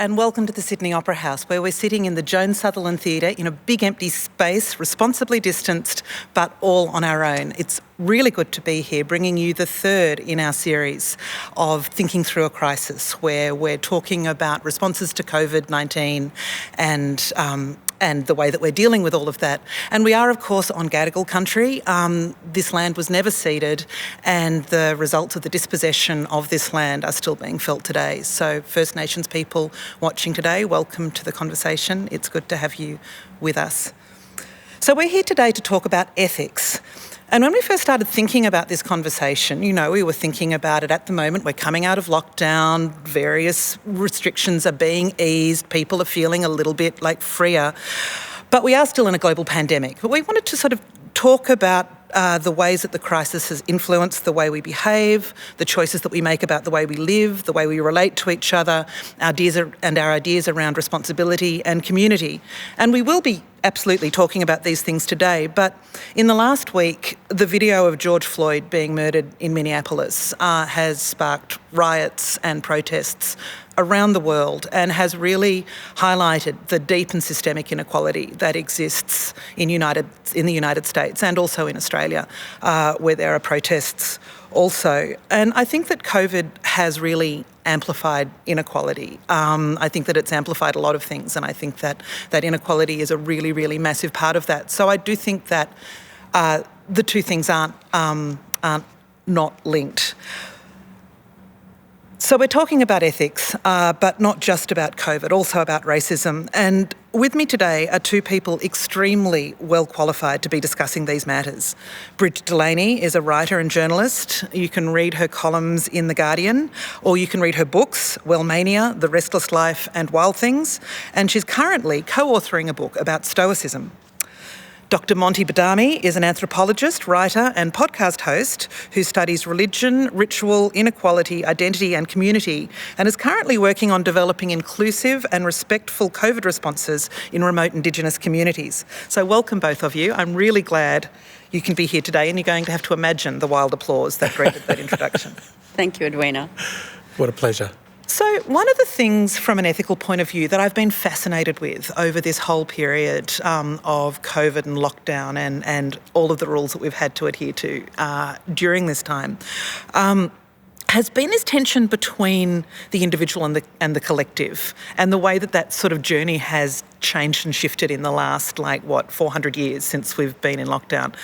and welcome to the Sydney Opera House, where we're sitting in the Joan Sutherland Theatre in a big empty space, responsibly distanced, but all on our own. It's really good to be here, bringing you the third in our series of Thinking Through a Crisis, where we're talking about responses to COVID-19 and the way that we're dealing with all of that. And we are, of course, on Gadigal country. This land was never ceded, and the results of the dispossession of this land are still being felt today. So First Nations people watching today, welcome to the conversation. It's good to have you with us. So we're here today to talk about ethics. And when we first started thinking about this conversation, we were thinking about it at the moment. We're coming out of lockdown, various restrictions are being eased, people are feeling a little bit freer, but we are still in a global pandemic. But we wanted to sort of talk about the ways that the crisis has influenced the way we behave, the choices that we make about the way we live, the way we relate to each other, our ideas around responsibility and community. And we will be absolutely talking about these things today, but in the last week, the video of George Floyd being murdered in Minneapolis has sparked riots and protests around the world and has really highlighted the deep and systemic inequality that exists in the United States and also in Australia, where there are protests also. And I think that COVID has really amplified inequality. I think that it's amplified a lot of things, and I think that inequality is a really, really massive part of that. So I do think that the two things aren't not linked. So we're talking about ethics, but not just about COVID, also about racism. And with me today are two people extremely well qualified to be discussing these matters. Brigid Delaney is a writer and journalist. You can read her columns in The Guardian, or you can read her books, Wellmania, The Restless Life and Wild Things. And she's currently co-authoring a book about Stoicism. Dr Monty Badami is an anthropologist, writer and podcast host who studies religion, ritual, inequality, identity and community, and is currently working on developing inclusive and respectful COVID responses in remote Indigenous communities. So welcome both of you. I'm really glad you can be here today, and you're going to have to imagine the wild applause that greeted that introduction. Thank you, Edwina. What a pleasure. So one of the things from an ethical point of view that I've been fascinated with over this whole period of COVID and lockdown and all of the rules that we've had to adhere to during this time has been this tension between the individual and the collective, and the way that sort of journey has changed and shifted in the last 400 years since we've been in lockdown.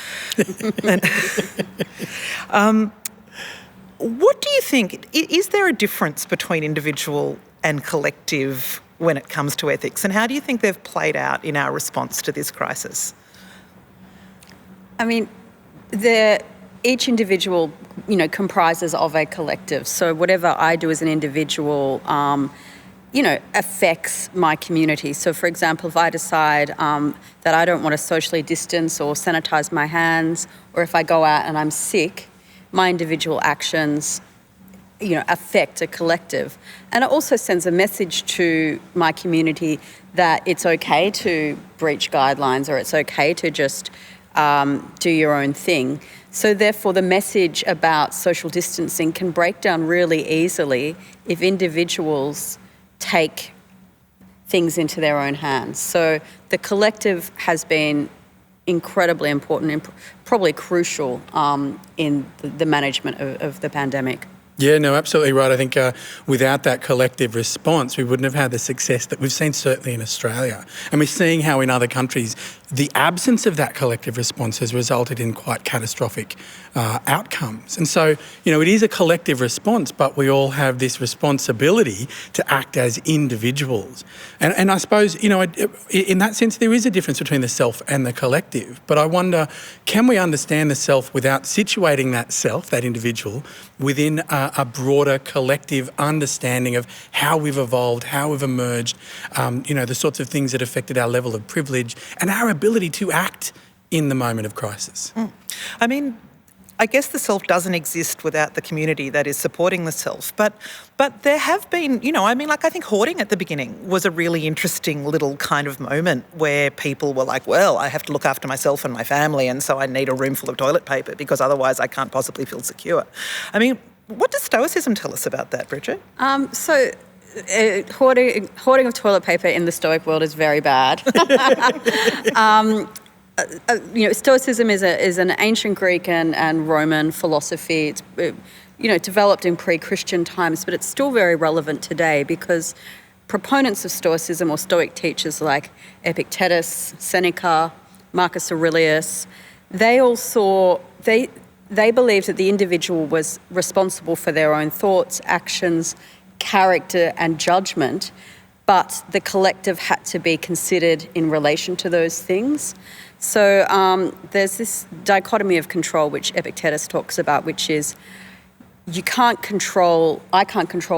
What do you think? Is there a difference between individual and collective when it comes to ethics? And how do you think they've played out in our response to this crisis? I mean, each individual, comprises of a collective. So whatever I do as an individual, affects my community. So, for example, if I decide that I don't want to socially distance or sanitize my hands, or if I go out and I'm sick, my individual actions, affect a collective. And it also sends a message to my community that it's okay to breach guidelines, or it's okay to just do your own thing. So therefore, the message about social distancing can break down really easily if individuals take things into their own hands. So the collective has been incredibly important and probably crucial in the management of the pandemic. Yeah, no, absolutely right. I think without that collective response, we wouldn't have had the success that we've seen certainly in Australia. And we're seeing how in other countries, the absence of that collective response has resulted in quite catastrophic outcomes. And so, it is a collective response, but we all have this responsibility to act as individuals. And I suppose, in that sense, there is a difference between the self and the collective. But I wonder, can we understand the self without situating that self, that individual, within a broader collective understanding of how we've evolved, how we've emerged, the sorts of things that affected our level of privilege and our ability to act in the moment of crisis. I mean, I guess the self doesn't exist without the community that is supporting the self. But there have been, I think hoarding at the beginning was a really interesting little kind of moment where people were like, well, I have to look after myself and my family, and so I need a room full of toilet paper because otherwise I can't possibly feel secure. I mean, what does Stoicism tell us about that, Brigid? So Hoarding of toilet paper in the Stoic world is very bad. Stoicism is an ancient Greek and Roman philosophy. It's developed in pre-Christian times, but it's still very relevant today because proponents of Stoicism or Stoic teachers like Epictetus, Seneca, Marcus Aurelius, they believed that the individual was responsible for their own thoughts, actions, character and judgment, but the collective had to be considered in relation to those things. So there's this dichotomy of control which Epictetus talks about, which is I can't control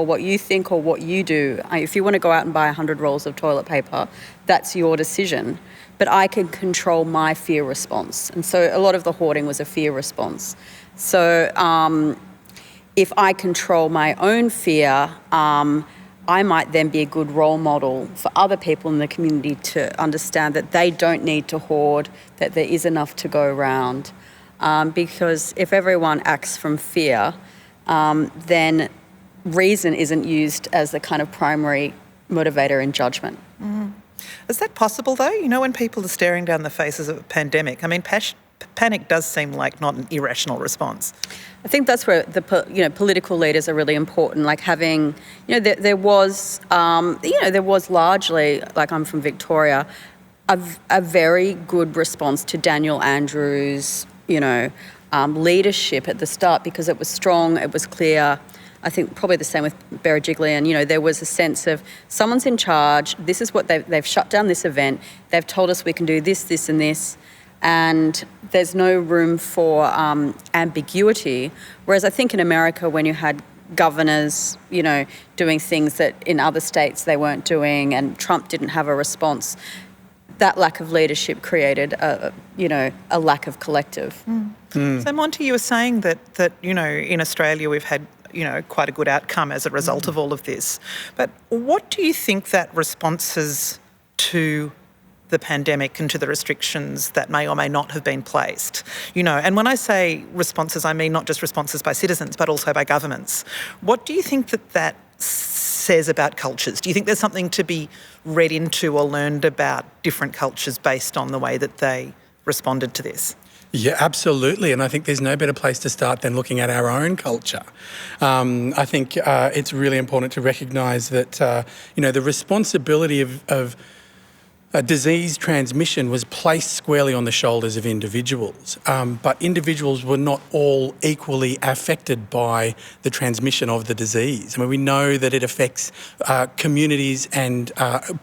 what you think or what you do. If you want to go out and buy 100 rolls of toilet paper, that's your decision. But I can control my fear response. And so a lot of the hoarding was a fear response. So if I control my own fear, I might then be a good role model for other people in the community to understand that they don't need to hoard, that there is enough to go around. Because if everyone acts from fear, then reason isn't used as the kind of primary motivator in judgment. Mm. Is that possible, though? When people are staring down the faces of a pandemic, panic does seem like not an irrational response. I think that's where the political leaders are really important. Like having, there was largely, like I'm from Victoria, a very good response to Daniel Andrews, leadership at the start because it was strong, it was clear. I think probably the same with Brigid Delaney. There was a sense of someone's in charge. This is what they've shut down this event. They've told us we can do this, this, and this. And there's no room for ambiguity. Whereas I think in America, when you had governors, doing things that in other states they weren't doing, and Trump didn't have a response, that lack of leadership created a lack of collective. Mm. Mm. So Monty, you were saying that in Australia we've had quite a good outcome as a result of all of this. But what do you think that responses to the pandemic and to the restrictions that may or may not have been placed, and when I say responses, I mean not just responses by citizens, but also by governments. What do you think that says about cultures? Do you think there's something to be read into or learned about different cultures based on the way that they responded to this? Yeah, absolutely. And I think there's no better place to start than looking at our own culture. I think it's really important to recognise that, the responsibility of disease transmission was placed squarely on the shoulders of individuals. But individuals were not all equally affected by the transmission of the disease. We know that it affects communities and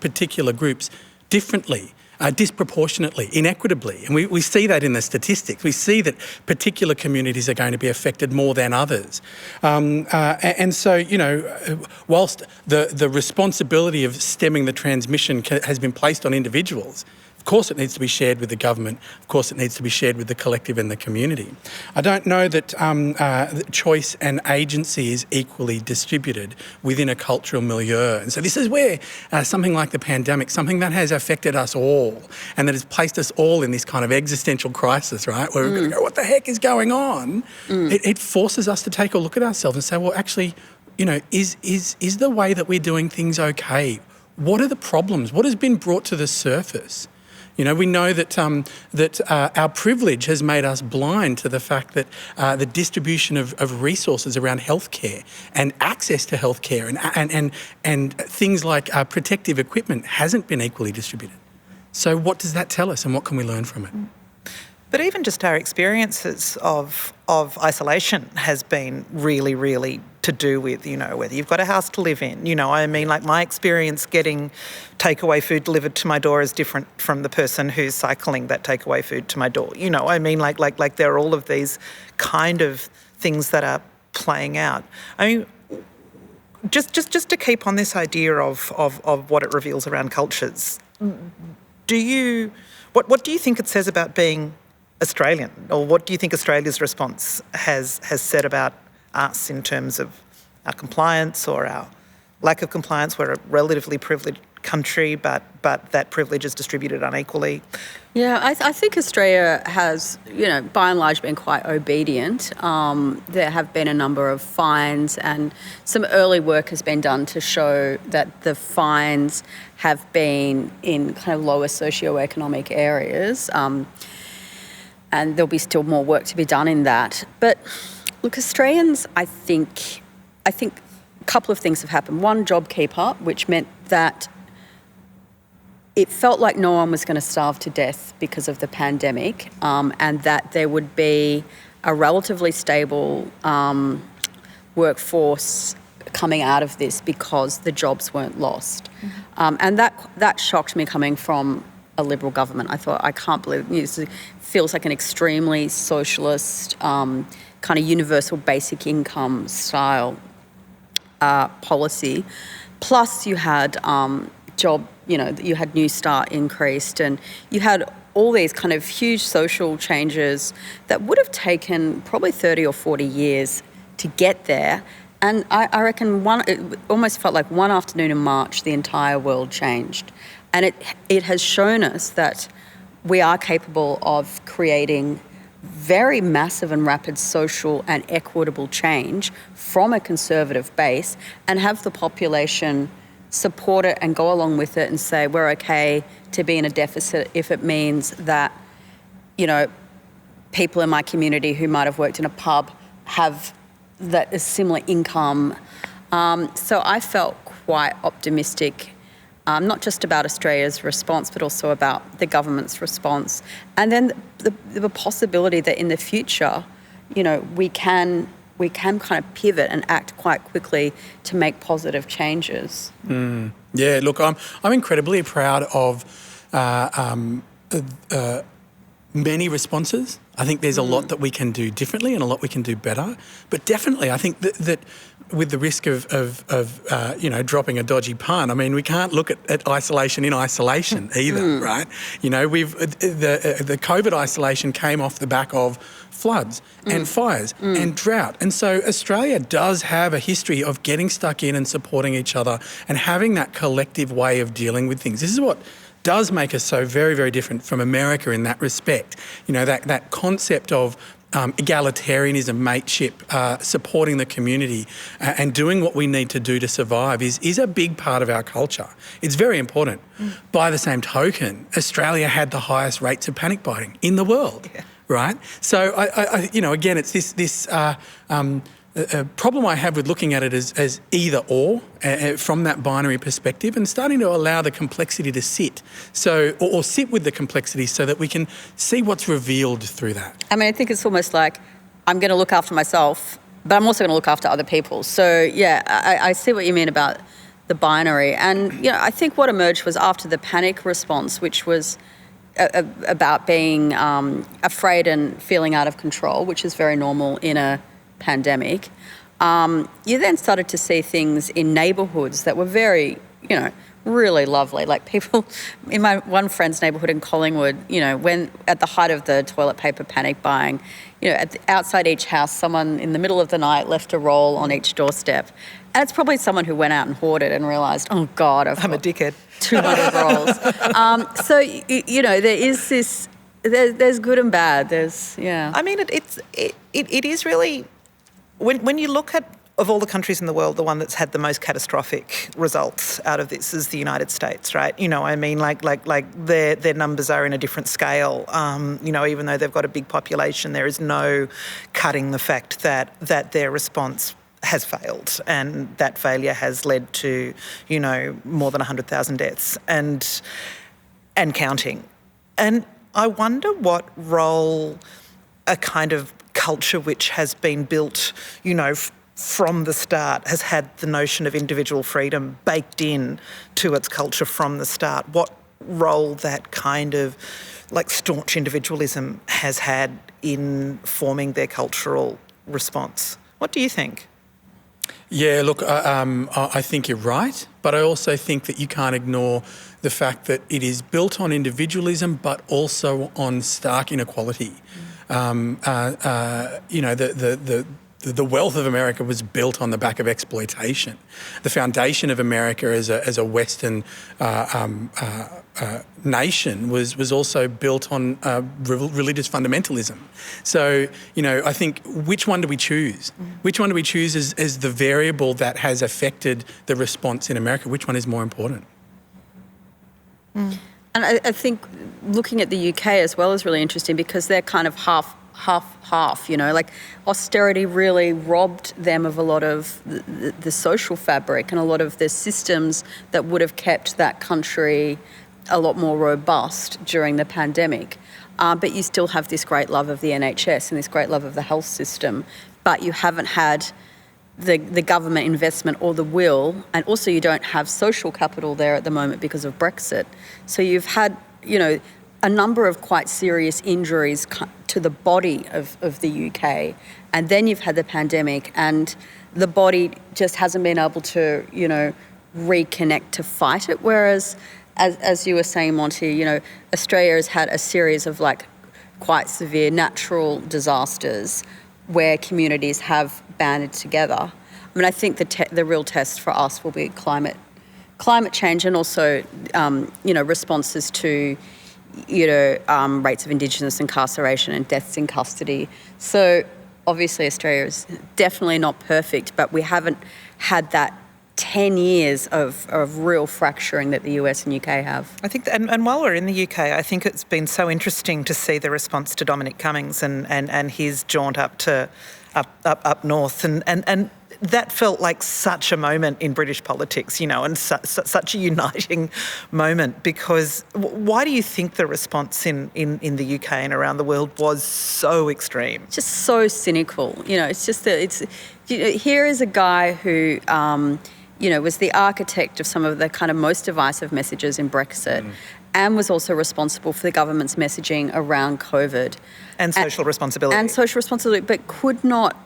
particular groups differently. Disproportionately, inequitably. And we see that in the statistics. We see that particular communities are going to be affected more than others. And so, whilst the responsibility of stemming the transmission has been placed on individuals, of course it needs to be shared with the government. Of course it needs to be shared with the collective and the community. I don't know that choice and agency is equally distributed within a cultural milieu. And so this is where something like the pandemic, something that has affected us all and that has placed us all in this kind of existential crisis, right? Where we're going to go, what the heck is going on? It forces us to take a look at ourselves and say, well, actually, is the way that we're doing things okay? What are the problems? What has been brought to the surface? We know that our privilege has made us blind to the fact that the distribution of resources around healthcare and access to healthcare and things like protective equipment hasn't been equally distributed. So what does that tell us and what can we learn from it? But even just our experiences of isolation has been really, really to do with, whether you've got a house to live in. Like my experience getting takeaway food delivered to my door is different from the person who's cycling that takeaway food to my door. Like there are all of these kind of things that are playing out. Just to keep on this idea of what it reveals around cultures, what do you think it says about being Australian, or what do you think Australia's response has said about us in terms of our compliance or our lack of compliance? We're a relatively privileged country, but that privilege is distributed unequally. Yeah, I think Australia has, by and large been quite obedient. There have been a number of fines, and some early work has been done to show that the fines have been in kind of lower socioeconomic areas. And there'll be still more work to be done in that. But look, Australians, I think a couple of things have happened. One, JobKeeper, which meant that it felt like no one was going to starve to death because of the pandemic, and that there would be a relatively stable workforce coming out of this because the jobs weren't lost. And that shocked me coming from a Liberal government. I thought, I can't believe this feels like an extremely socialist kind of universal basic income style policy. Plus you had you had New Start increased, and you had all these kind of huge social changes that would have taken probably 30 or 40 years to get there. And I reckon it almost felt like one afternoon in March, the entire world changed. And it has shown us that we are capable of creating very massive and rapid social and equitable change from a conservative base, and have the population support it and go along with it and say we're okay to be in a deficit if it means that, people in my community who might have worked in a pub have that a similar income. So I felt quite optimistic, not just about Australia's response, but also about the government's response. And then the possibility that in the future, we can kind of pivot and act quite quickly to make positive changes. Yeah, look, I'm incredibly proud of many responses. I think there's a lot that we can do differently and a lot we can do better. But definitely, I think that with the risk of dropping a dodgy pun, I mean, we can't look at isolation in isolation either, right? The COVID isolation came off the back of floods and fires and drought. And so Australia does have a history of getting stuck in and supporting each other and having that collective way of dealing with things. This is what does make us so very, very different from America in that respect. That concept of egalitarianism, mateship, supporting the community and doing what we need to do to survive is a big part of our culture. It's very important. By the same token, Australia had the highest rates of panic buying in the world, right? So, again, it's this problem I have with looking at it as either or from that binary perspective, and starting to allow the complexity to sit. Or sit with the complexity so that we can see what's revealed through that. I mean, I think it's almost like I'm going to look after myself, but I'm also going to look after other people. So, yeah, I see what you mean about the binary. And, I think what emerged was after the panic response, which was about being afraid and feeling out of control, which is very normal in a pandemic. You then started to see things in neighbourhoods that were very, really lovely. Like people in my one friend's neighbourhood in Collingwood, when at the height of the toilet paper panic buying, outside each house, someone in the middle of the night left a roll on each doorstep. And it's probably someone who went out and hoarded and realised, oh God, I'm a dickhead. 200 rolls. So, there is this, there's good and bad. I mean, it is really, when you look at, of all the countries in the world, the one that's had the most catastrophic results out of this is the United States, right? Like their numbers are in a different scale. Even though they've got a big population, there is no cutting the fact that their response has failed, and that failure has led to, more than 100,000 deaths and counting. And I wonder what role a kind of culture which has been built, from the start, has had the notion of individual freedom baked in to its culture from the start. What role that kind of like staunch individualism has had in forming their cultural response. What do you think? Yeah, look, I think you're right, but I also think that you can't ignore the fact that it is built on individualism, but also on stark inequality. The the wealth of America was built on the back of exploitation. The foundation of America as a Western nation was also built on religious fundamentalism. So, I think, which one do we choose? Which one do we choose as the variable that has affected the response in America? Which one is more important? And I think looking at the UK as well is really interesting, because they're kind of half, like austerity really robbed them of a lot of the social fabric and a lot of the systems that would have kept that country a lot more robust during the pandemic. But you still have this great love of the NHS and this great love of the health system, but you haven't had the government investment or the will, and also you don't have social capital there at the moment because of Brexit. So you've had, a number of quite serious injuries to the body of the UK, and then you've had the pandemic, and the body just hasn't been able to, reconnect to fight it. Whereas, as you were saying, Monty, Australia has had a series of quite severe natural disasters where communities have banded together. I mean, I think the real test for us will be climate change, and also, responses to, rates of Indigenous incarceration and deaths in custody. So obviously Australia is definitely not perfect, but we haven't had that 10 years of real fracturing that the US and UK have. I think, and while we're in the UK, I think it's been so interesting to see the response to Dominic Cummings and his jaunt up north, and that felt like such a moment in British politics, and such a uniting moment, because why do you think the response in the UK and around the world was so extreme? Just so cynical. It's just that here is a guy who, was the architect of some of the kind of most divisive messages in Brexit, and was also responsible for the government's messaging around COVID. And social responsibility. And social responsibility, but could not,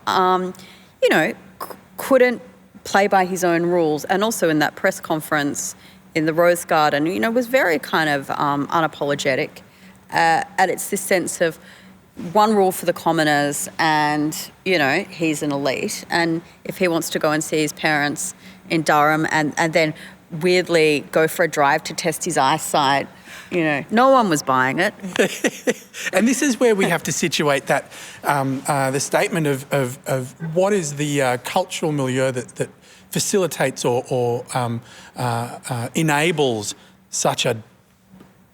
couldn't play by his own rules. And also in that press conference in the Rose Garden, was very kind of unapologetic. And it's this sense of one rule for the commoners, and, he's an elite. And if he wants to go and see his parents in Durham and then weirdly go for a drive to test his eyesight, no one was buying it. And this is where we have to situate that, the statement of what is the cultural milieu that facilitates or enables such a,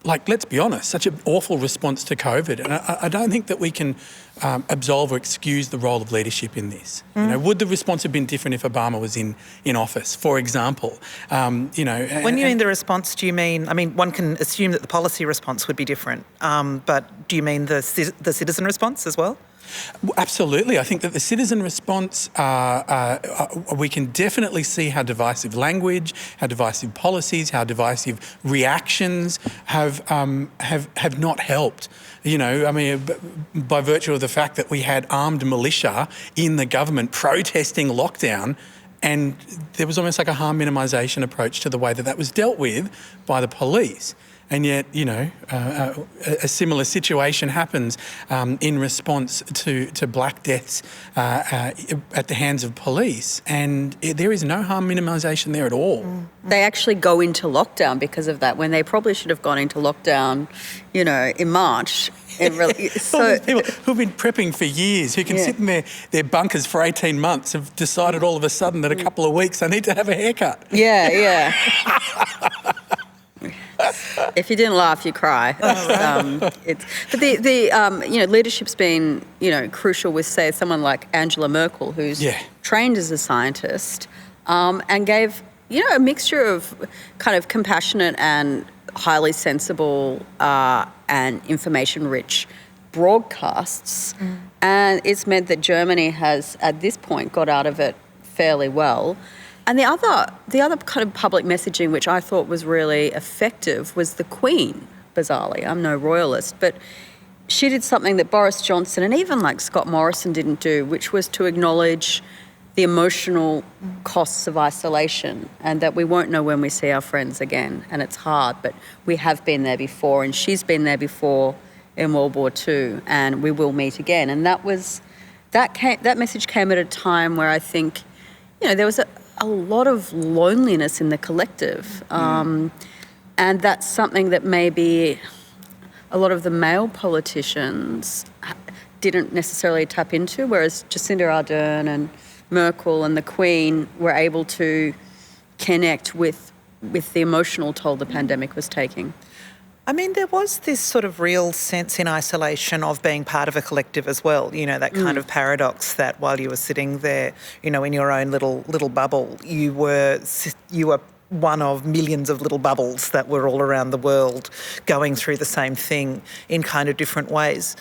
let's be honest, such an awful response to COVID. And I don't think that we can absolve or excuse the role of leadership in this. Would the response have been different if Obama was in office, for example? When you mean the response, do you mean, one can assume that the policy response would be different, but do you mean the citizen response as well? Absolutely. I think that the citizen response, we can definitely see how divisive language, how divisive policies, how divisive reactions have not helped. By virtue of the fact that we had armed militia in the government protesting lockdown, and there was almost like a harm minimisation approach to the way that was dealt with by the police. And yet, a similar situation happens in response to black deaths at the hands of police, and there is no harm minimisation there at all. They actually go into lockdown because of that, when they probably should have gone into lockdown, in March. All these people who've been prepping for years, who can sit in their bunkers for 18 months, have decided all of a sudden that a couple of weeks they need to have a haircut. Yeah. If you didn't laugh, you cry. But leadership's been crucial with, say, someone like Angela Merkel, who's trained as a scientist, and gave a mixture of kind of compassionate and highly sensible and information-rich broadcasts, and it's meant that Germany has, at this point, got out of it fairly well. And the other kind of public messaging, which I thought was really effective, was the Queen, bizarrely. I'm no royalist, but she did something that Boris Johnson and even Scott Morrison didn't do, which was to acknowledge the emotional costs of isolation, and that we won't know when we see our friends again. And it's hard, but we have been there before, and she's been there before in World War II, and we will meet again. And that was that message came at a time where I think, there was a lot of loneliness in the collective. And that's something that maybe a lot of the male politicians didn't necessarily tap into, whereas Jacinda Ardern and Merkel and the Queen were able to connect with the emotional toll the pandemic was taking. I mean, there was this sort of real sense in isolation of being part of a collective as well, that kind of paradox that while you were sitting there, in your own little bubble, you were one of millions of little bubbles that were all around the world going through the same thing in kind of different ways.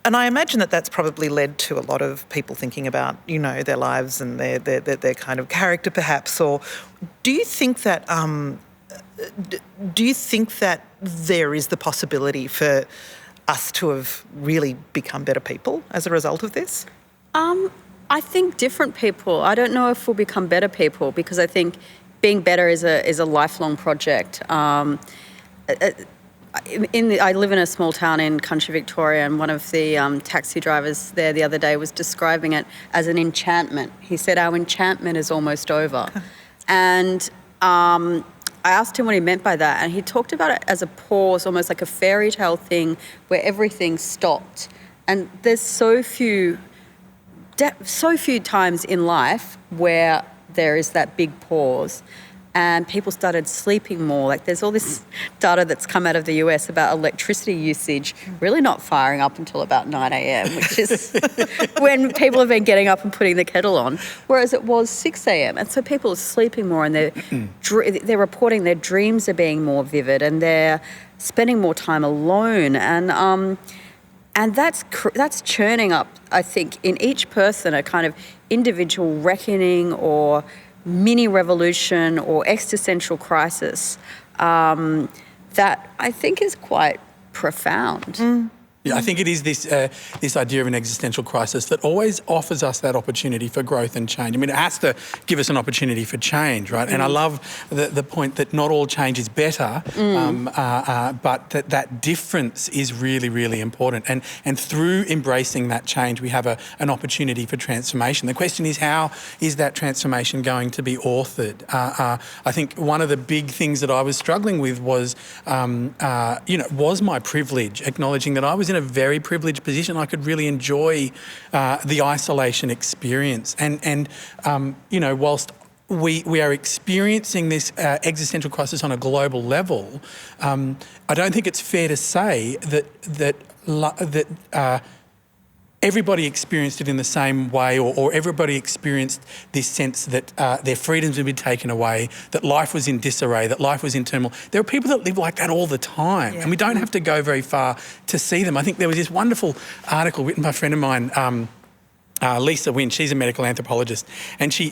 And I imagine that that's probably led to a lot of people thinking about, their lives and their kind of character perhaps. Or do you think that there is the possibility for us to have really become better people as a result of this? I think different people. I don't know if we'll become better people, because I think being better is a lifelong project. I live in a small town in country Victoria, and one of the taxi drivers there the other day was describing it as an enchantment. He said, our enchantment is almost over. And I asked him what he meant by that, and he talked about it as a pause, almost like a fairy tale thing where everything stopped. And there's so few times in life where there is that big pause, and people started sleeping more. Like, there's all this data that's come out of the US about electricity usage really not firing up until about 9 a.m, which is when people have been getting up and putting the kettle on, whereas it was 6 a.m. And so people are sleeping more, and they're reporting their dreams are being more vivid, and they're spending more time alone. And that's churning up, I think, in each person a kind of individual reckoning or mini revolution or existential crisis that I think is quite profound. Yeah, I think it is this idea of an existential crisis that always offers us that opportunity for growth and change. I mean, it has to give us an opportunity for change, right? And I love the point that not all change is better, but that difference is really, really important. And through embracing that change, we have an opportunity for transformation. The question is, how is that transformation going to be authored? I think one of the big things that I was struggling with was, was my privilege, acknowledging that I was in a very privileged position. I could really enjoy the isolation experience. And whilst we are experiencing this existential crisis on a global level, I don't think it's fair to say that everybody experienced it in the same way, or everybody experienced this sense that their freedoms had been taken away, that life was in disarray, that life was in turmoil. There are people that live like that all the time, and we don't have to go very far to see them. I think there was this wonderful article written by a friend of mine, Lisa Wynn. She's a medical anthropologist, and she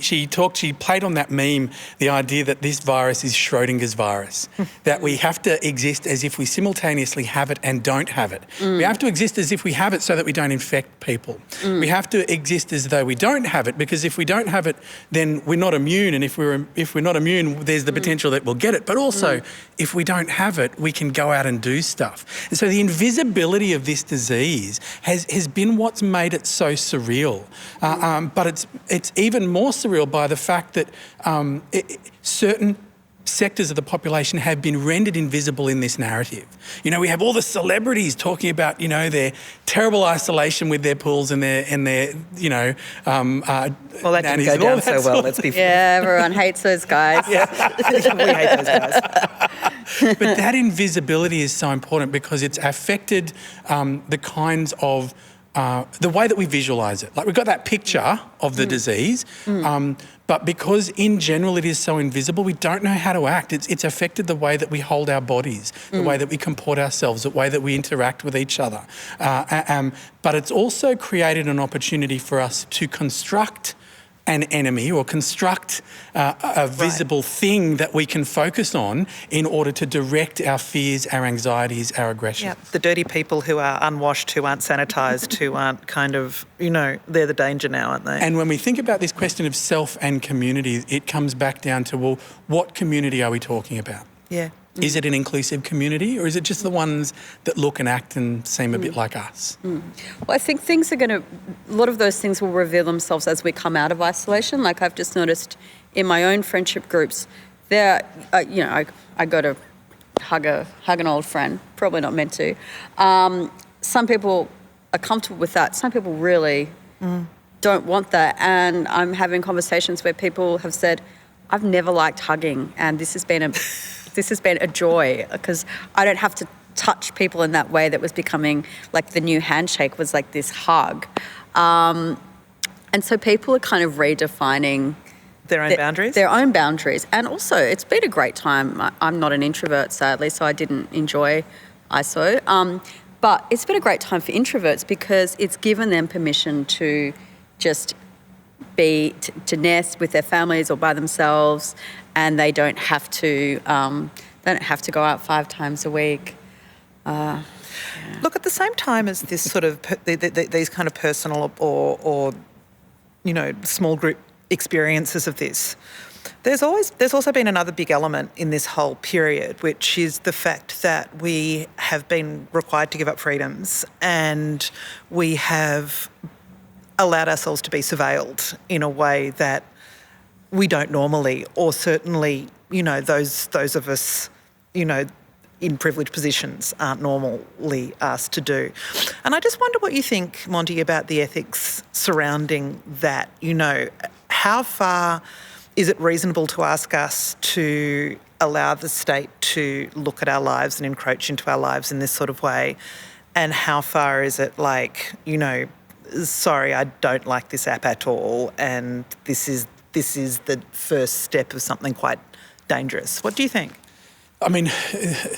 played on that meme, the idea that this virus is Schrodinger's virus, that we have to exist as if we simultaneously have it and don't have it. We have to exist as if we have it so that we don't infect people. We have to exist as though we don't have it, because if we don't have it, then we're not immune, and if we're not immune, there's the potential that we'll get it. But also, if we don't have it, we can go out and do stuff. And so the invisibility of this disease has been what's made it so surreal. But it's even more surreal by the fact that certain sectors of the population have been rendered invisible in this narrative. We have all the celebrities talking about, their terrible isolation with their pools and their well, that didn't go down so well, let's be fair. Yeah, everyone hates those guys. We hate those guys. But that invisibility is so important because it's affected the kinds of the way that we visualise it. Like, we've got that picture of the disease, but because in general it is so invisible, we don't know how to act. It's affected the way that we hold our bodies, the way that we comport ourselves, the way that we interact with each other. But it's also created an opportunity for us to construct an enemy or construct a visible thing that we can focus on in order to direct our fears, our anxieties, our aggression. Yeah, the dirty people who are unwashed, who aren't sanitised, who aren't kind of, they're the danger now, aren't they? And when we think about this question of self and community, it comes back down to, well, what community are we talking about? Yeah. Is it an inclusive community, or is it just the ones that look and act and seem a bit like us? Well, I think a lot of those things will reveal themselves as we come out of isolation. Like I've just noticed in my own friendship groups, I go to hug an old friend, probably not meant to. Some people are comfortable with that. Some people really don't want that. And I'm having conversations where people have said, I've never liked hugging, and this has been a joy because I don't have to touch people in that way that was becoming like the new handshake was like this hug. And so people are kind of redefining their own boundaries? Their own boundaries. And also, it's been a great time. I'm not an introvert, sadly, so I didn't enjoy ISO. But it's been a great time for introverts because it's given them permission to just to nest with their families or by themselves, and they don't have to go out 5 times a week. Look, at the same time as this sort of these kind of personal or small group experiences of this, there's also been another big element in this whole period, which is the fact that we have been required to give up freedoms, and we have allowed ourselves to be surveilled in a way that we don't normally, or certainly, those of us, in privileged positions aren't normally asked to do. And I just wonder what you think, Monty, about the ethics surrounding that. How far is it reasonable to ask us to allow the state to look at our lives and encroach into our lives in this sort of way? And how far is it like, sorry, I don't like this app at all, and this is the first step of something quite dangerous? What do you think? I mean,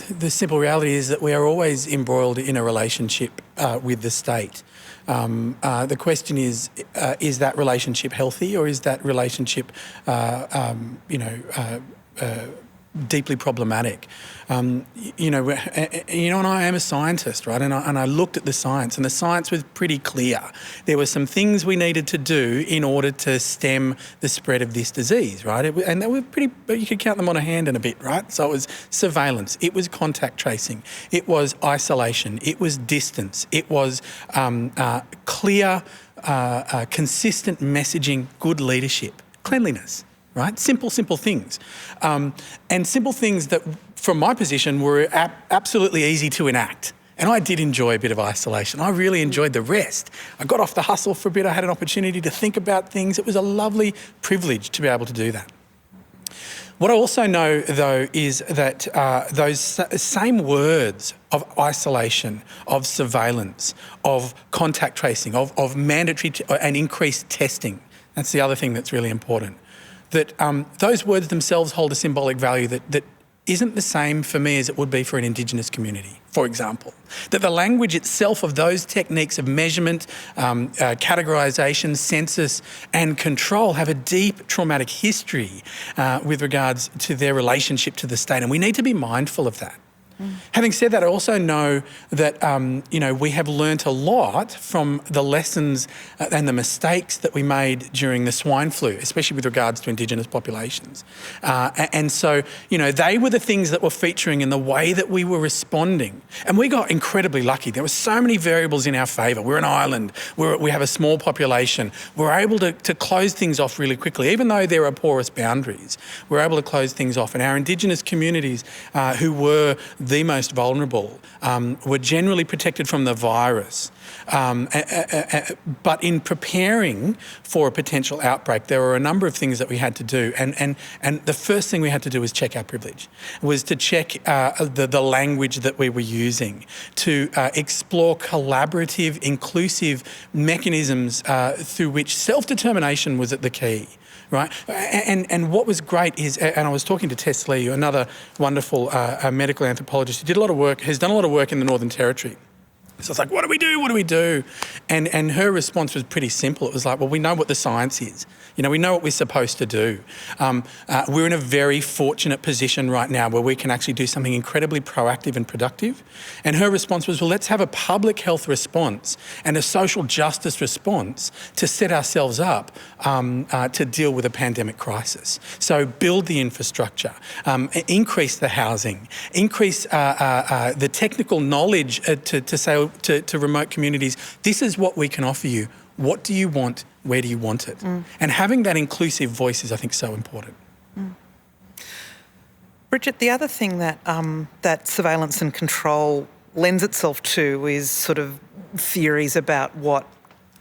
the simple reality is that we are always embroiled in a relationship with the state. The question is that relationship healthy, or is that relationship, deeply problematic? And I am a scientist, right? And I looked at the science, and the science was pretty clear. There were some things we needed to do in order to stem the spread of this disease, right? And they were you could count them on a hand and a bit, right? So it was surveillance, it was contact tracing, it was isolation, it was distance, it was clear, consistent messaging, good leadership, cleanliness. Right? Simple things. And simple things that, from my position, were absolutely easy to enact. And I did enjoy a bit of isolation. I really enjoyed the rest. I got off the hustle for a bit. I had an opportunity to think about things. It was a lovely privilege to be able to do that. What I also know, though, is that those same words of isolation, of surveillance, of contact tracing, of mandatory and increased testing, that's the other thing that's really important. That those words themselves hold a symbolic value that isn't the same for me as it would be for an Indigenous community, for example. That the language itself of those techniques of measurement, categorisation, census and control have a deep traumatic history with regards to their relationship to the state, and we need to be mindful of that. Having said that, I also know that, we have learnt a lot from the lessons and the mistakes that we made during the swine flu, especially with regards to Indigenous populations. And so, they were the things that were featuring in the way that we were responding. And we got incredibly lucky. There were so many variables in our favour. We're an island. We have a small population. We're able to close things off really quickly. Even though there are porous boundaries, we're able to close things off. And our Indigenous communities who were the most vulnerable were generally protected from the virus. But in preparing for a potential outbreak, there were a number of things that we had to do. And the first thing we had to do was check our privilege, was to check the language that we were using, to explore collaborative, inclusive mechanisms through which self-determination was at the key. Right, and what was great is, and I was talking to Tess Lee, another wonderful medical anthropologist who has done a lot of work in the Northern Territory, So it's like, what do we do? What do we do? And her response was pretty simple. It was like, well, we know what the science is. We know what we're supposed to do. We're in a very fortunate position right now where we can actually do something incredibly proactive and productive. And her response was, well, let's have a public health response and a social justice response to set ourselves up to deal with a pandemic crisis. So build the infrastructure, increase the housing, increase the technical knowledge to say to remote communities, this is what we can offer you. What do you want? Where do you want it? And having that inclusive voice is, I think, so important. Brigid, the other thing that that surveillance and control lends itself to is sort of theories about what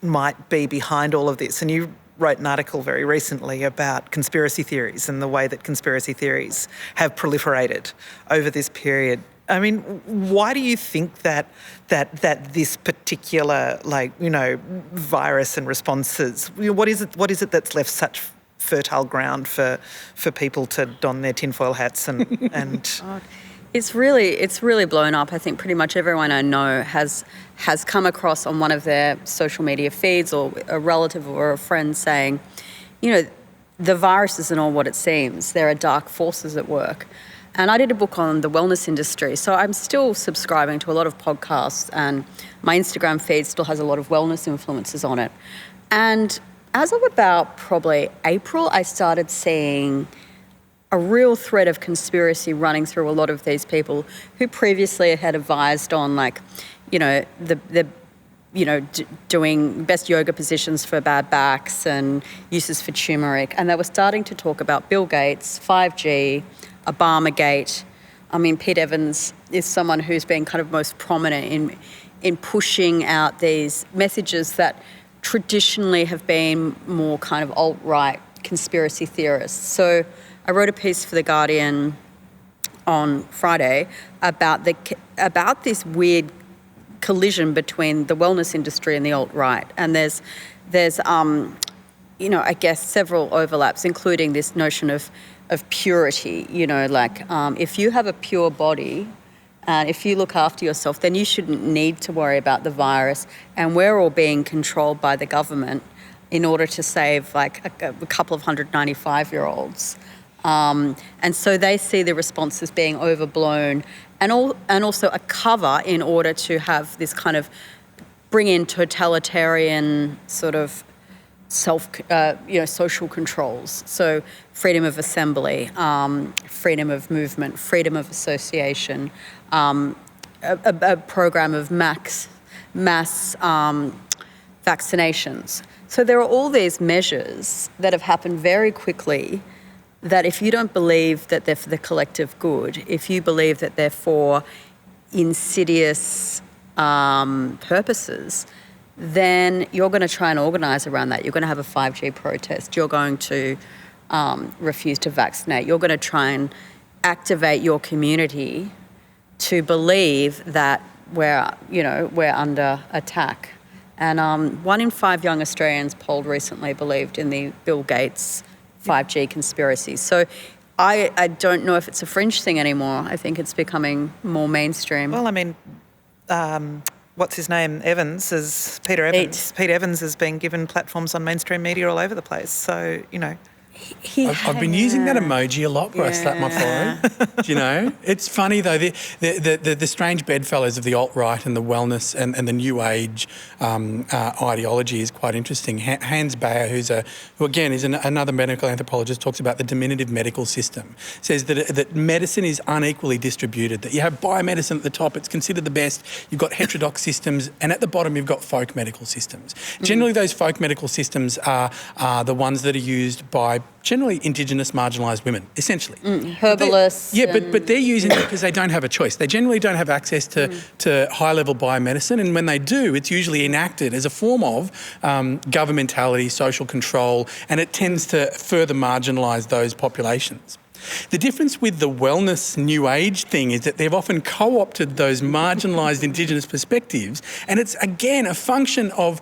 might be behind all of this. And you wrote an article very recently about conspiracy theories and the way that conspiracy theories have proliferated over this period. I mean, why do you think that this particular, virus and responses, what is it that's left such fertile ground for people to don their tinfoil hats and It's really blown up. I think pretty much everyone I know has come across on one of their social media feeds or a relative or a friend saying, the virus isn't all what it seems. There are dark forces at work. And I did a book on the wellness industry, so I'm still subscribing to a lot of podcasts, and my Instagram feed still has a lot of wellness influencers on it. And as of about probably April, I started seeing a real thread of conspiracy running through a lot of these people who previously had advised on, doing best yoga positions for bad backs and uses for turmeric. And they were starting to talk about Bill Gates, 5G, Obamagate. I mean, Pete Evans is someone who's been kind of most prominent in pushing out these messages that traditionally have been more kind of alt-right conspiracy theorists. So I wrote a piece for The Guardian on Friday about this weird collision between the wellness industry and the alt-right. And there's I guess several overlaps, including this notion of purity, if you have a pure body and if you look after yourself, then you shouldn't need to worry about the virus. And we're all being controlled by the government in order to save a couple of 195-year-olds. And so they see the response as being overblown and also a cover in order to have this kind of bring in totalitarian sort of social controls. So freedom of assembly, freedom of movement, freedom of association, a program of mass vaccinations. So there are all these measures that have happened very quickly that if you don't believe that they're for the collective good, if you believe that they're for insidious purposes, then you're going to try and organise around that. You're going to have a 5G protest. You're going to refuse to vaccinate. You're going to try and activate your community to believe that we're under attack. And 1 in 5 young Australians polled recently believed in the Bill Gates 5G conspiracy. So I don't know if it's a fringe thing anymore. I think it's becoming more mainstream. Well, I mean, what's his name? Peter Evans. Pete Evans has been given platforms on mainstream media all over the place. So, I've been using that emoji a lot where I slap my forehead. It's funny though, the strange bedfellows of the alt-right and the wellness and the new age ideology is quite interesting. Hans Bayer, who again is another medical anthropologist, talks about the diminutive medical system, says that medicine is unequally distributed, that you have biomedicine at the top, it's considered the best, you've got heterodox systems, and at the bottom you've got folk medical systems. Generally those folk medical systems are the ones that are used by generally Indigenous marginalised women, essentially. Herbalists. But they're using it because they don't have a choice. They generally don't have access to high-level biomedicine, and when they do, it's usually enacted as a form of governmentality, social control, and it tends to further marginalise those populations. The difference with the wellness new age thing is that they've often co-opted those marginalised Indigenous perspectives, and it's again a function of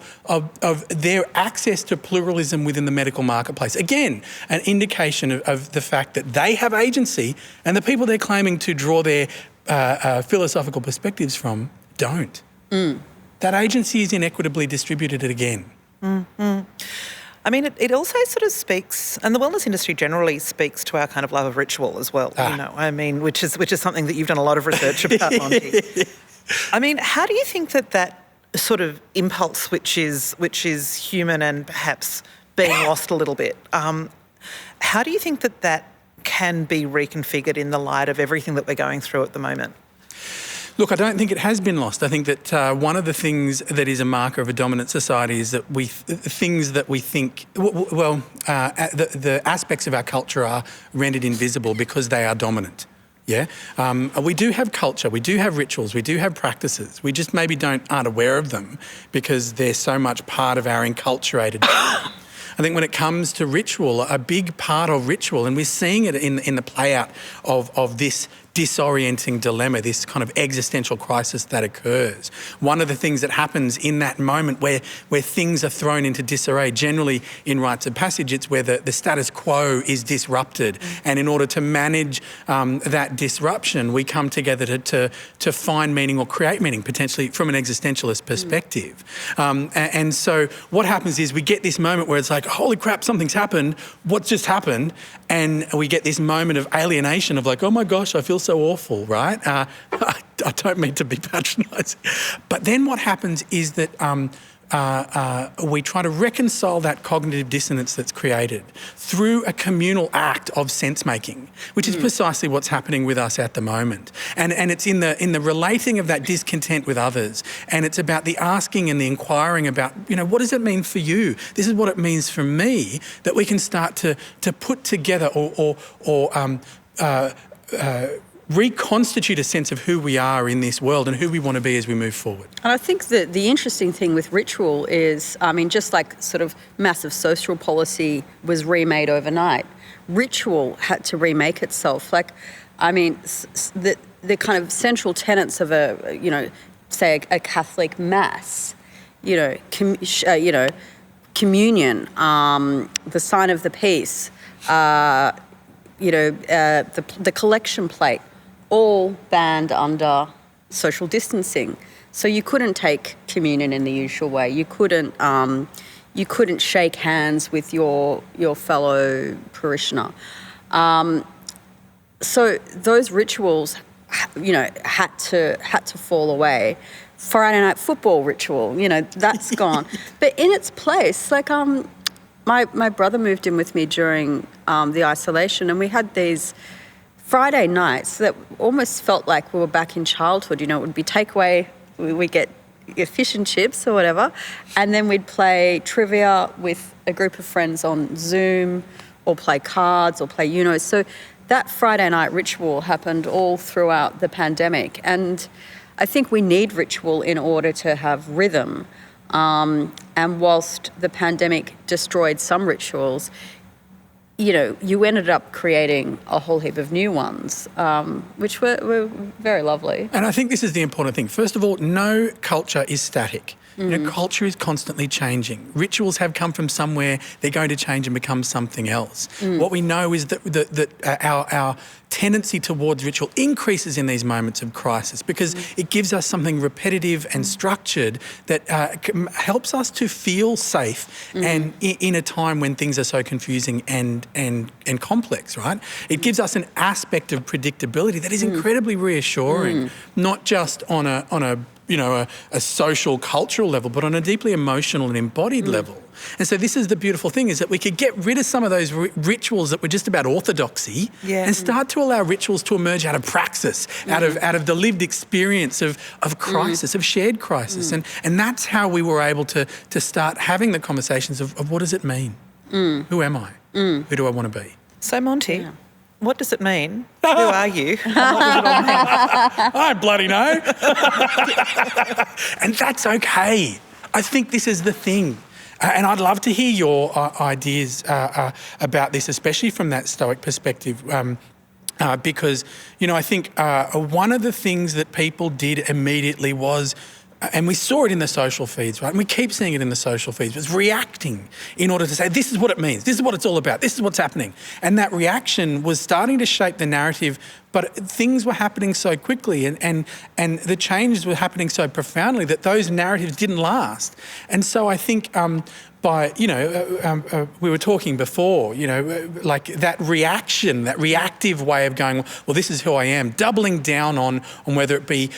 their access to pluralism within the medical marketplace. Again, an indication of the fact that they have agency and the people they're claiming to draw their philosophical perspectives from don't. that agency is inequitably distributed again. I mean, it also sort of speaks, and the wellness industry generally speaks to our kind of love of ritual as well, you know, I mean, which is something that you've done a lot of research about, Monty. I mean, how do you think that sort of impulse, which is human and perhaps being lost a little bit, how do you think that can be reconfigured in the light of everything that we're going through at the moment? Look, I don't think it has been lost. I think that one of the things that is a marker of a dominant society is that the aspects of our culture are rendered invisible because they are dominant. Yeah, we do have culture, we do have rituals, we do have practices. We just maybe aren't aware of them because they're so much part of our enculturated. I think when it comes to ritual, a big part of ritual, and we're seeing it in the play out of this disorienting dilemma, this kind of existential crisis that occurs. One of the things that happens in that moment where things are thrown into disarray, generally in rites of passage, it's where the status quo is disrupted. And in order to manage that disruption, we come together to find meaning or create meaning, potentially from an existentialist perspective. And so what happens is we get this moment where it's like, holy crap, something's happened. What's just happened? And we get this moment of alienation of like, oh my gosh, I feel so awful, right? I don't mean to be patronising. But then what happens is that we try to reconcile that cognitive dissonance that's created through a communal act of sense-making, which is precisely what's happening with us at the moment. And it's in the relating of that discontent with others, and it's about the asking and the inquiring about, you know, what does it mean for you? This is what it means for me, that we can start to put together or reconstitute a sense of who we are in this world and who we want to be as we move forward. And I think that the interesting thing with ritual is, I mean, just like sort of massive social policy was remade overnight, ritual had to remake itself. Like, I mean, the kind of central tenets of say a Catholic mass, communion, the sign of the peace, the collection plate, all banned under social distancing. So you couldn't take communion in the usual way. You couldn't shake hands with your fellow parishioner. So those rituals, had to fall away. Friday night football ritual, that's gone. But in its place, like my brother moved in with me during the isolation, and we had these Friday nights that almost felt like we were back in childhood. It would be takeaway, we'd get fish and chips or whatever, and then we'd play trivia with a group of friends on Zoom, or play cards, or play Uno. So that Friday night ritual happened all throughout the pandemic, and I think we need ritual in order to have rhythm. And whilst the pandemic destroyed some rituals, you ended up creating a whole heap of new ones, which were very lovely. And I think this is the important thing. First of all, no culture is static. Culture is constantly changing. Rituals have come from somewhere, they're going to change and become something else. What we know is that our tendency towards ritual increases in these moments of crisis because it gives us something repetitive and structured that helps us to feel safe and in a time when things are so confusing and complex, right? It gives us an aspect of predictability that is incredibly reassuring, not just on a social, cultural level, but on a deeply emotional and embodied level. And so this is the beautiful thing, is that we could get rid of some of those rituals that were just about orthodoxy and start to allow rituals to emerge out of praxis, out of the lived experience of crisis, of shared crisis. And that's how we were able to start having the conversations of what does it mean? Who am I? Who do I want to be? So, Monty, what does it mean? Who are you? And what does it all mean? I bloody know. And that's okay. I think this is the thing. And I'd love to hear your ideas about this, especially from that Stoic perspective, because, I think one of the things that people did immediately was and we saw it in the social feeds, right? And we keep seeing it in the social feeds. It's reacting in order to say, this is what it means, this is what it's all about, this is what's happening. And that reaction was starting to shape the narrative, but things were happening so quickly and the changes were happening so profoundly that those narratives didn't last. And so I think we were talking before, like that reaction, that reactive way of going, well, this is who I am, doubling down on whether it be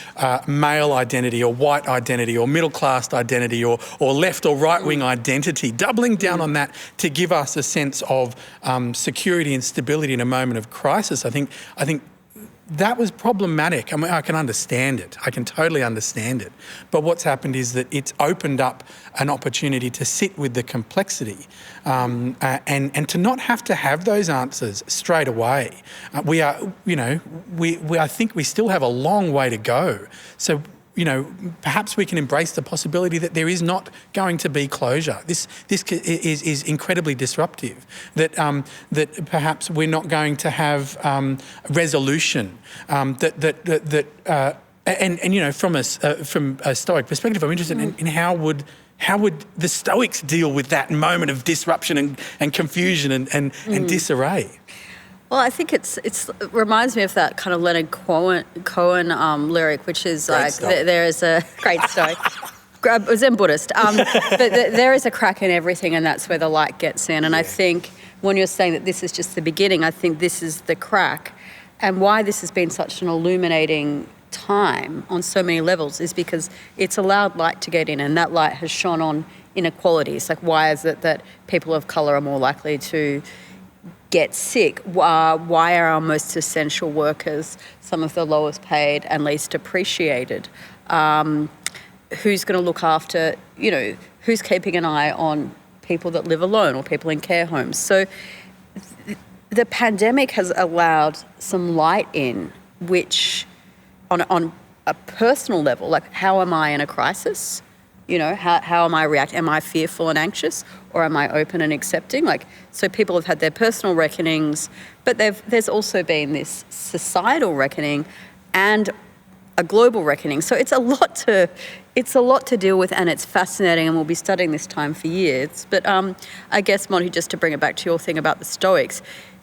male identity or white identity or middle-class identity or left or right-wing identity, doubling down on that to give us a sense of security and stability in a moment of crisis. I think that was problematic. I mean, I can understand it. I can totally understand it. But what's happened is that it's opened up an opportunity to sit with the complexity and to not have to have those answers straight away. I think we still have a long way to go. So, perhaps we can embrace the possibility that there is not going to be closure. This is incredibly disruptive. That perhaps we're not going to have resolution. From a Stoic perspective, I'm interested in how would the Stoics deal with that moment of disruption and confusion and disarray? Well, I think it reminds me of that kind of Leonard Cohen lyric, which is there is a great Stoic, Zen Buddhist, but there is a crack in everything, and that's where the light gets in. And I think when you're saying that this is just the beginning, I think this is the crack, and why this has been such an illuminating time on so many levels is because it's allowed light to get in, and that light has shone on inequalities. Like, why is it that people of colour are more likely to get sick? Why are our most essential workers some of the lowest paid and least appreciated? Who's going to look after, who's keeping an eye on people that live alone or people in care homes? So the pandemic has allowed some light in, which on a personal level, like, how am I in a crisis? How am I reacting? Am I fearful and anxious, or am I open and accepting? So people have had their personal reckonings, but there's also been this societal reckoning and a global reckoning. So it's a lot to deal with, and it's fascinating, and we'll be studying this time for years. But I guess, Monty, just to bring it back to your thing about the Stoics,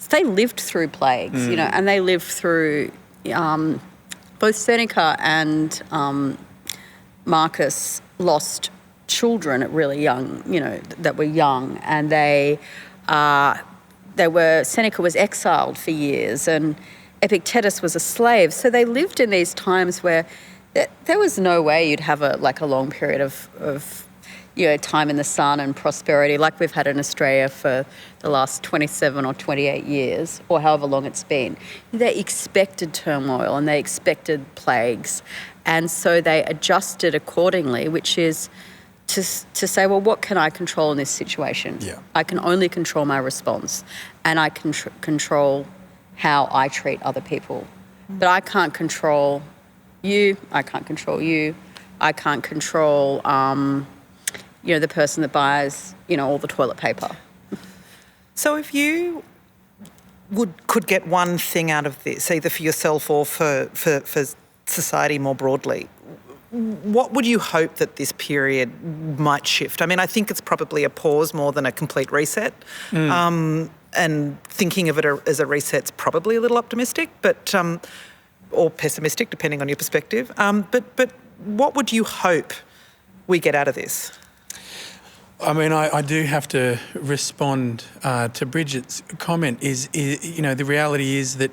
they lived through plagues, and they lived through both Seneca and Marcus lost children at really young, that were young, and Seneca was exiled for years, and Epictetus was a slave. So they lived in these times where there was no way you'd have a long period of time in the sun and prosperity like we've had in Australia for the last 27 or 28 years, or however long it's been. They expected turmoil and they expected plagues. And so they adjusted accordingly, which is to say, well, what can I control in this situation? Yeah. I can only control my response, and I can control how I treat other people. But I can't control you. I can't control you. I can't control the person that buys, all the toilet paper. So if you could get one thing out of this, either for yourself or for society more broadly, what would you hope that this period might shift? I mean, I think it's probably a pause more than a complete reset. And thinking of it as a reset's probably a little optimistic, but or pessimistic, depending on your perspective. But what would you hope we get out of this? I mean, I do have to respond to Brigid's comment. The reality is that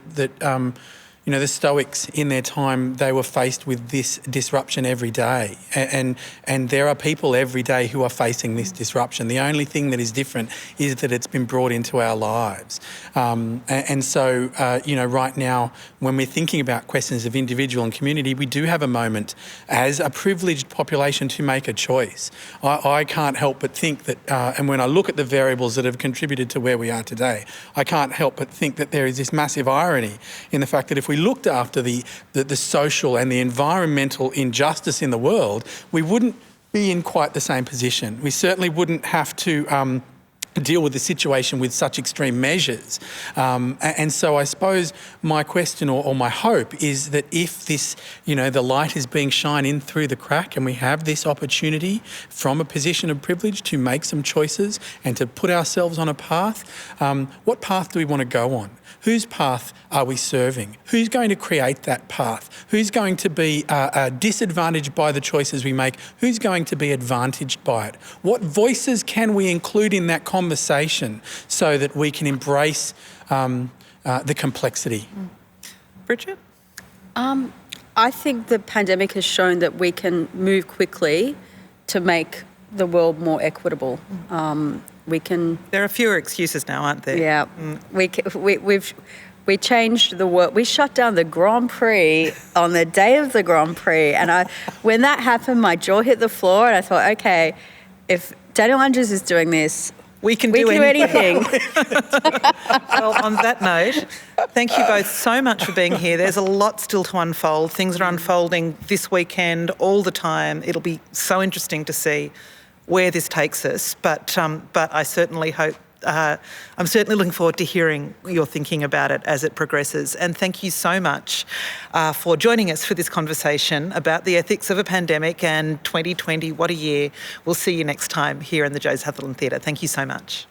the Stoics in their time, they were faced with this disruption every day. And there are people every day who are facing this disruption. The only thing that is different is that it's been brought into our lives. So right now, when we're thinking about questions of individual and community, we do have a moment as a privileged population to make a choice. I can't help but think that, and when I look at the variables that have contributed to where we are today, I can't help but think that there is this massive irony in the fact that if we looked after the social and the environmental injustice in the world, we wouldn't be in quite the same position. We certainly wouldn't have to deal with the situation with such extreme measures. And so I suppose my question or my hope is that if this, the light is being shined in through the crack and we have this opportunity from a position of privilege to make some choices and to put ourselves on a path, what path do we want to go on? Whose path are we serving? Who's going to create that path? Who's going to be disadvantaged by the choices we make? Who's going to be advantaged by it? What voices can we include in that conversation so that we can embrace the complexity? Brigid? I think the pandemic has shown that we can move quickly to make the world more equitable. There are fewer excuses now, aren't there? Yeah. We changed the world. We shut down the Grand Prix on the day of the Grand Prix. And when that happened, my jaw hit the floor and I thought, okay, if Daniel Andrews is doing this, we can do anything. Well, on that note, thank you both so much for being here. There's a lot still to unfold. Things are unfolding this weekend all the time. It'll be so interesting to see where this takes us. But I certainly hope, I'm certainly looking forward to hearing your thinking about it as it progresses. And thank you so much for joining us for this conversation about the ethics of a pandemic and 2020. What a year. We'll see you next time here in the Joe Sutherland Theatre. Thank you so much.